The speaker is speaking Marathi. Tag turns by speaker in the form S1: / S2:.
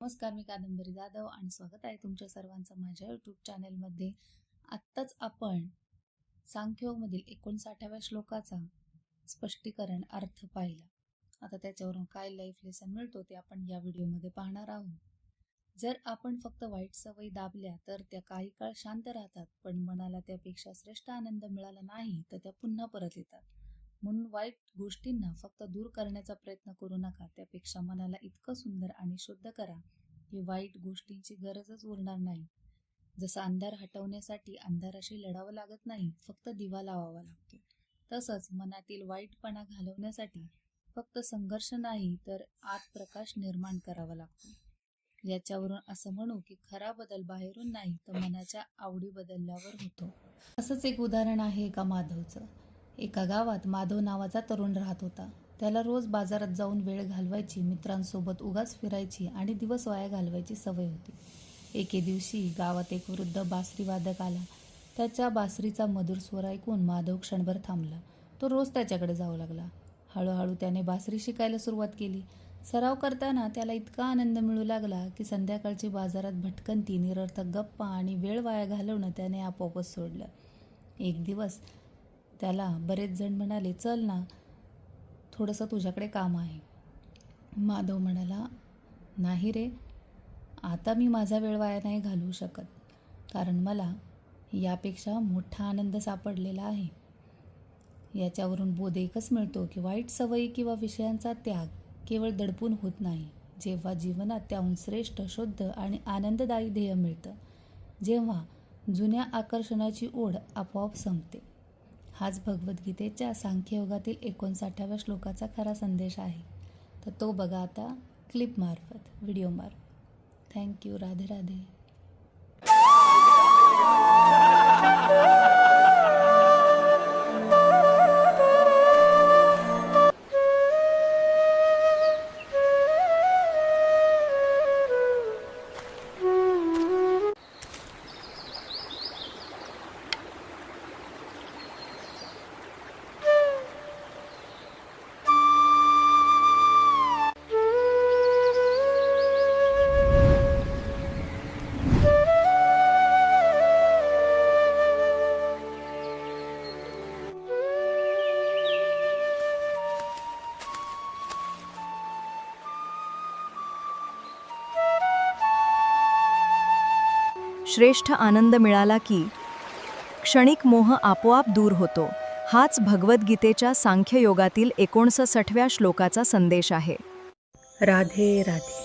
S1: नमस्कार, मी कादंबरी जाधव आणि स्वागत आहे तुमच्या सर्वांचं माझ्या यूट्यूब चॅनलमध्ये. आत्ताच आपण सांख्योगमधील 59व्या श्लोकाचा स्पष्टीकरण अर्थ पाहिला. आता त्याच्यावरून काय लाईफ लेसन मिळतो ते आपण या व्हिडिओमध्ये पाहणार आहोत. जर आपण फक्त वाईट सवयी दाबल्या तर त्या काही काळ शांत राहतात, पण मनाला त्यापेक्षा श्रेष्ठ आनंद मिळाला नाही तर त्या पुन्हा परत येतात. म्हणून वाईट गोष्टींना फक्त दूर करण्याचा प्रयत्न करू नका, त्यापेक्षा मनाला इतकं सुंदर आणि शुद्ध करा की वाईट गोष्टींची गरजच उरणार नाही. जसं अंधार हटवण्यासाठी अंधाराशी लढावं लागत नाही, फक्त दिवा लावावा लागतो, तसंच मनातील वाईटपणा घालवण्यासाठी फक्त संघर्ष नाही तर आत प्रकाश निर्माण करावा लागतो. याच्यावरून असं म्हणू की खरा बदल बाहेरून नाही तर मनाच्या आवडी बदलल्यावर होतो. असंच एक उदाहरण आहे एका माधवचं. एका गावात माधव नावाचा तरुण राहत होता. त्याला रोज बाजारात जाऊन वेळ घालवायची, मित्रांसोबत उगाच फिरायची आणि दिवस वाया घालवायची सवय होती. एके दिवशी गावात एक वृद्ध बासरी वादक आला. त्याच्या बासरीचा मधुर स्वर ऐकून माधव क्षणभर थांबला. तो रोज त्याच्याकडे जाऊ लागला. हळूहळू त्याने बासरी शिकायला सुरुवात केली. सराव करताना त्याला इतका आनंद मिळू लागला की संध्याकाळची बाजारात भटकंती, निरर्थक गप्पा आणि वेळ वाया घालवणं त्याने आपोआपच सोडलं. एक दिवस त्याला बरेच जण म्हणाले, चल ना, थोडंसं तुझ्याकडे काम आहे. माधव म्हणाला, नाही रे, आता मी माझा वेळ वाया नाही घालवू शकत, कारण मला यापेक्षा मोठा आनंद सापडलेला आहे. याच्यावरून बोध एकच मिळतो की वाईट सवयी किंवा विषयांचा त्याग केवळ दडपून होत नाही. जेव्हा जीवनात त्याहून श्रेष्ठ, शुद्ध आणि आनंददायी ध्येय मिळतं, जेव्हा जुन्या आकर्षणाची ओढ आपोआप संपते. हाच भगवद्गीतेच्या सांख्ययोगातील 59व्या श्लोकाचा खरा संदेश आहे. तर तो बघा आता क्लिपमार्फत, व्हिडिओमार्फत. थँक्यू. राधे राधे.
S2: श्रेष्ठ आनंद मिळाला की क्षणिक मोह आपोआप दूर होतो. हाच भगवद्गीतेच्या सांख्ययोगातील 59व्या श्लोकाचा संदेश आहे.
S1: राधे राधे.